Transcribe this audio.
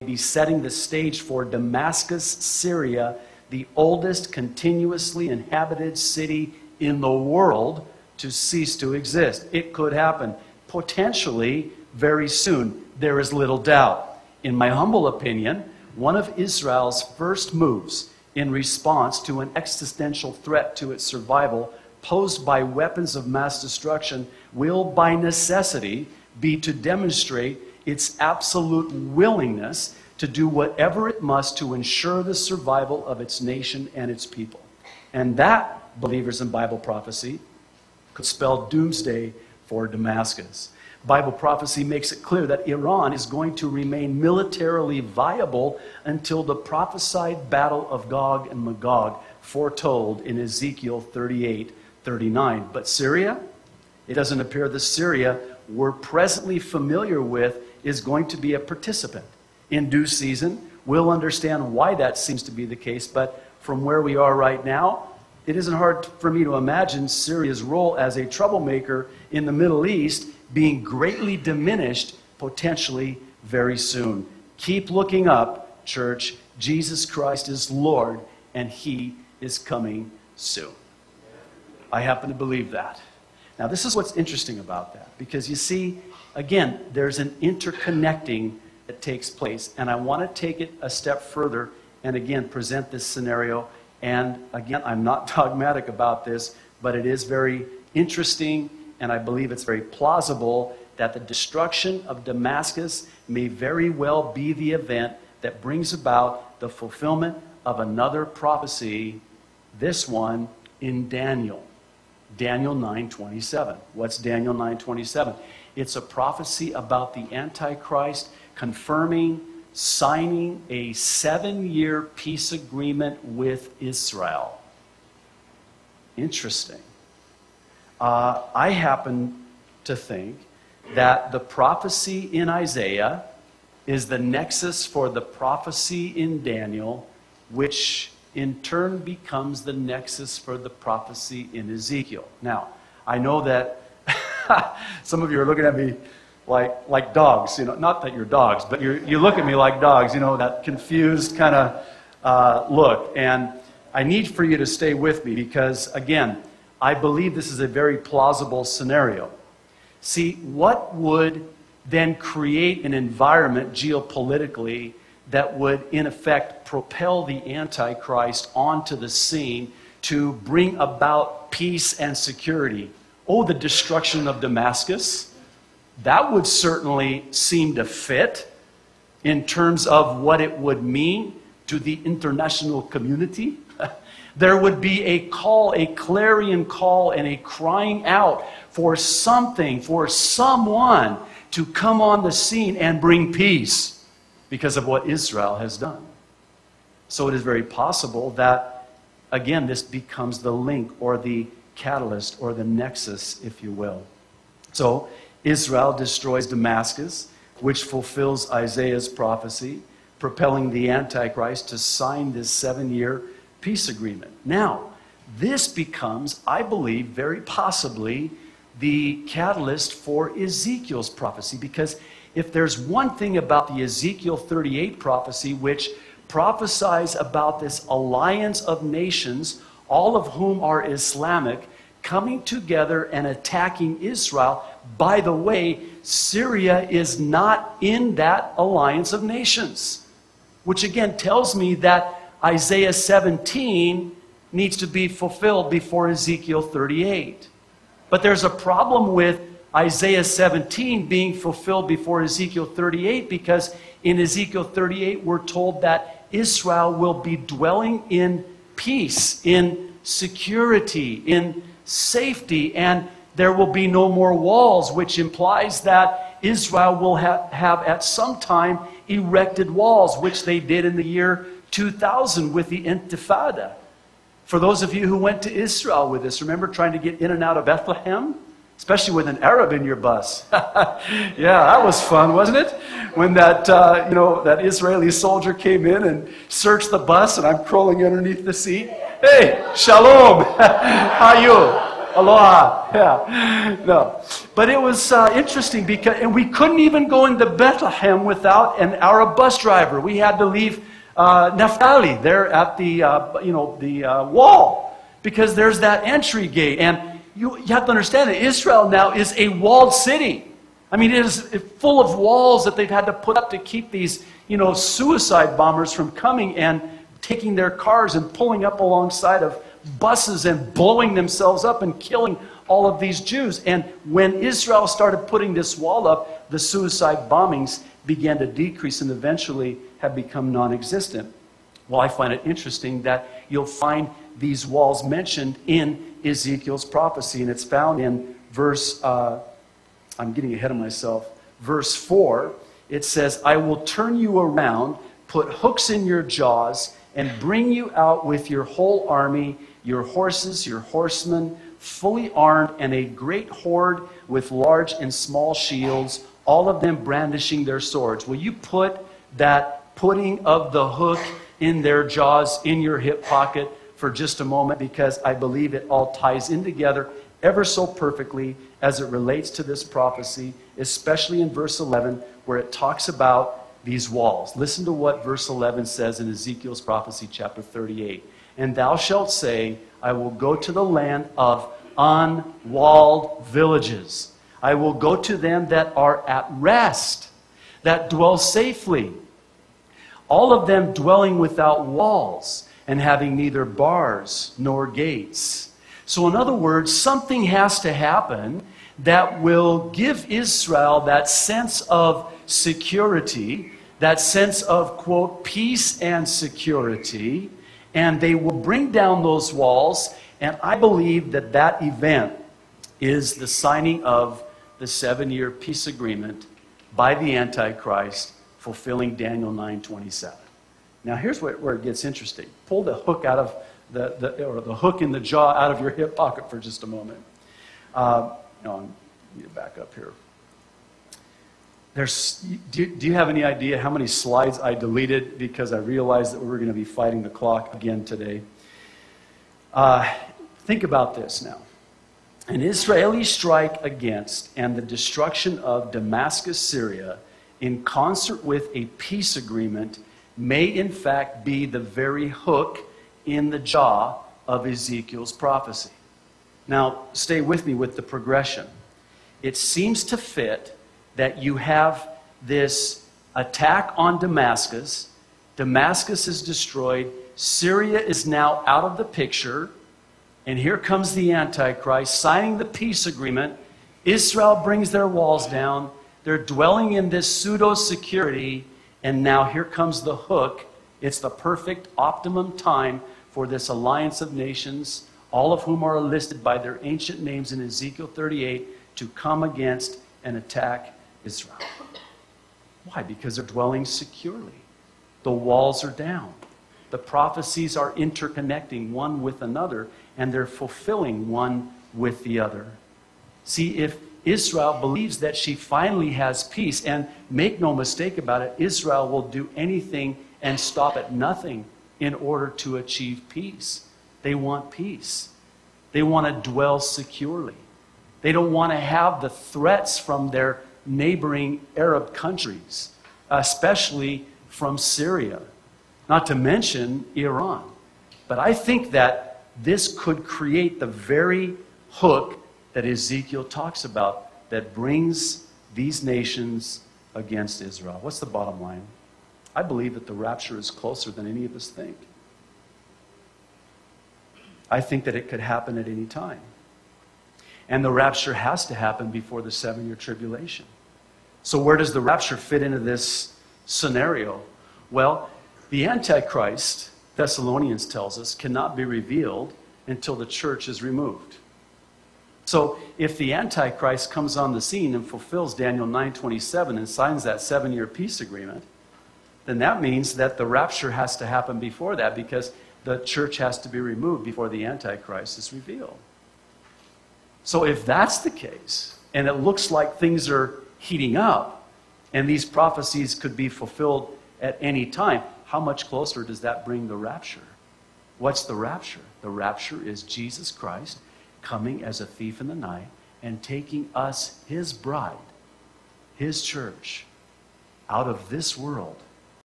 be setting the stage for Damascus, Syria, the oldest continuously inhabited city in the world, to cease to exist. It could happen potentially very soon. There is little doubt. In my humble opinion, one of Israel's first moves in response to an existential threat to its survival posed by weapons of mass destruction will by necessity be to demonstrate its absolute willingness to do whatever it must to ensure the survival of its nation and its people. And that, believers in Bible prophecy, could spell doomsday for Damascus. Bible prophecy makes it clear that Iran is going to remain militarily viable until the prophesied battle of Gog and Magog, foretold in Ezekiel 38:39. But Syria? It doesn't appear the Syria we're presently familiar with is going to be a participant. In due season, we'll understand why that seems to be the case, but from where we are right now, it isn't hard for me to imagine Syria's role as a troublemaker in the Middle East being greatly diminished potentially very soon. Keep looking up, church. Jesus Christ is Lord, and He is coming soon. I happen to believe that. Now, this is what's interesting about that, because you see, again, there's an interconnecting that takes place, and I want to take it a step further and again present this scenario. And again, I'm not dogmatic about this, but it is very interesting, and I believe it's very plausible that the destruction of Damascus may very well be the event that brings about the fulfillment of another prophecy, this one in Daniel. Daniel 9:27. What's Daniel 9:27? It's a prophecy about the Antichrist confirming, signing a 7-year peace agreement with Israel. Interesting. I happen to think that the prophecy in Isaiah is the nexus for the prophecy in Daniel, which in turn becomes the nexus for the prophecy in Ezekiel. Now, I know that some of you are looking at me like dogs, you know, not that you're dogs, but you look at me like dogs, you know, that confused kind of look. And I need for you to stay with me because, again, I believe this is a very plausible scenario. See, what would then create an environment geopolitically that would, in effect, propel the Antichrist onto the scene to bring about peace and security? Oh, the destruction of Damascus. That would certainly seem to fit in terms of what it would mean to the international community. There would be a call, a clarion call, and a crying out for something, for someone to come on the scene and bring peace because of what Israel has done. So it is very possible that, again, this becomes the link or the catalyst or the nexus, if you will. So Israel destroys Damascus, which fulfills Isaiah's prophecy, propelling the Antichrist to sign this 7-year peace agreement. Now, this becomes, I believe, very possibly the catalyst for Ezekiel's prophecy, because if there's one thing about the Ezekiel 38 prophecy, which prophesies about this alliance of nations, all of whom are Islamic, coming together and attacking Israel. By the way, Syria is not in that alliance of nations, which again tells me that Isaiah 17 needs to be fulfilled before Ezekiel 38. But there's a problem with Isaiah 17 being fulfilled before Ezekiel 38, because in Ezekiel 38 we're told that Israel will be dwelling in peace, in security, in safety, and there will be no more walls, which implies that Israel will have at some time erected walls, which they did in the year 2000 with the Intifada. For those of you who went to Israel with us, remember trying to get in and out of Bethlehem? Especially with an Arab in your bus. Yeah, that was fun, wasn't it? When that, that Israeli soldier came in and searched the bus, and I'm crawling underneath the seat. Hey, shalom. How are you? Aloha. Yeah. No. But it was interesting because, and we couldn't even go into Bethlehem without our bus driver. We had to leave Naphtali there at the wall, because there's that entry gate. And you have to understand that Israel now is a walled city. I mean, it is full of walls that they've had to put up to keep these, suicide bombers from coming and taking their cars and pulling up alongside of buses and blowing themselves up and killing all of these Jews. And when Israel started putting this wall up, the suicide bombings began to decrease and eventually have become non-existent. Well, I find it interesting that you'll find these walls mentioned in Ezekiel's prophecy, and it's found in verse, I'm getting ahead of myself, verse 4. It says, I will turn you around, put hooks in your jaws, and bring you out with your whole army, your horses, your horsemen, fully armed, and a great horde with large and small shields, all of them brandishing their swords. Will you put that putting of the hook in their jaws in your hip pocket for just a moment? Because I believe it all ties in together ever so perfectly as it relates to this prophecy, especially in verse 11, where it talks about these walls. Listen to what verse 11 says in Ezekiel's prophecy, chapter 38. And thou shalt say, I will go to the land of unwalled villages. I will go to them that are at rest, that dwell safely. All of them dwelling without walls and having neither bars nor gates. So in other words, something has to happen that will give Israel that sense of security, that sense of, quote, peace and security, and they will bring down those walls. And I believe that that event is the signing of the 7-year peace agreement by the Antichrist, fulfilling Daniel 9:27. Now here's where it gets interesting. Pull the hook out of the hook in the jaw out of your hip pocket for just a moment. I need to back up here. Do you have any idea how many slides I deleted because I realized that we were going to be fighting the clock again today? Think about this now. An Israeli strike against and the destruction of Damascus, Syria, in concert with a peace agreement, may in fact be the very hook in the jaw of Ezekiel's prophecy. Now, stay with me with the progression. It seems to fit that you have this attack on Damascus. Damascus is destroyed. Syria is now out of the picture. And here comes the Antichrist signing the peace agreement. Israel brings their walls down. They're dwelling in this pseudo-security. And now here comes the hook. It's the perfect optimum time for this alliance of nations, all of whom are listed by their ancient names in Ezekiel 38, to come against and attack Israel. Why? Because they're dwelling securely. The walls are down. The prophecies are interconnecting one with another, and they're fulfilling one with the other. See, if Israel believes that she finally has peace, and make no mistake about it, Israel will do anything and stop at nothing in order to achieve peace. They want peace. They want to dwell securely. They don't want to have the threats from their neighboring Arab countries, especially from Syria, not to mention Iran. But I think that this could create the very hook that Ezekiel talks about that brings these nations against Israel. What's the bottom line? I believe that the rapture is closer than any of us think. I think that it could happen at any time. And the rapture has to happen before the 7-year tribulation. So where does the rapture fit into this scenario? Well, the Antichrist, Thessalonians tells us, cannot be revealed until the church is removed. So if the Antichrist comes on the scene and fulfills Daniel 9:27 and signs that 7-year peace agreement, then that means that the rapture has to happen before that, because the church has to be removed before the Antichrist is revealed. So if that's the case, and it looks like things are heating up, and these prophecies could be fulfilled at any time, how much closer does that bring the rapture? What's the rapture? The rapture is Jesus Christ coming as a thief in the night and taking us, his bride, his church, out of this world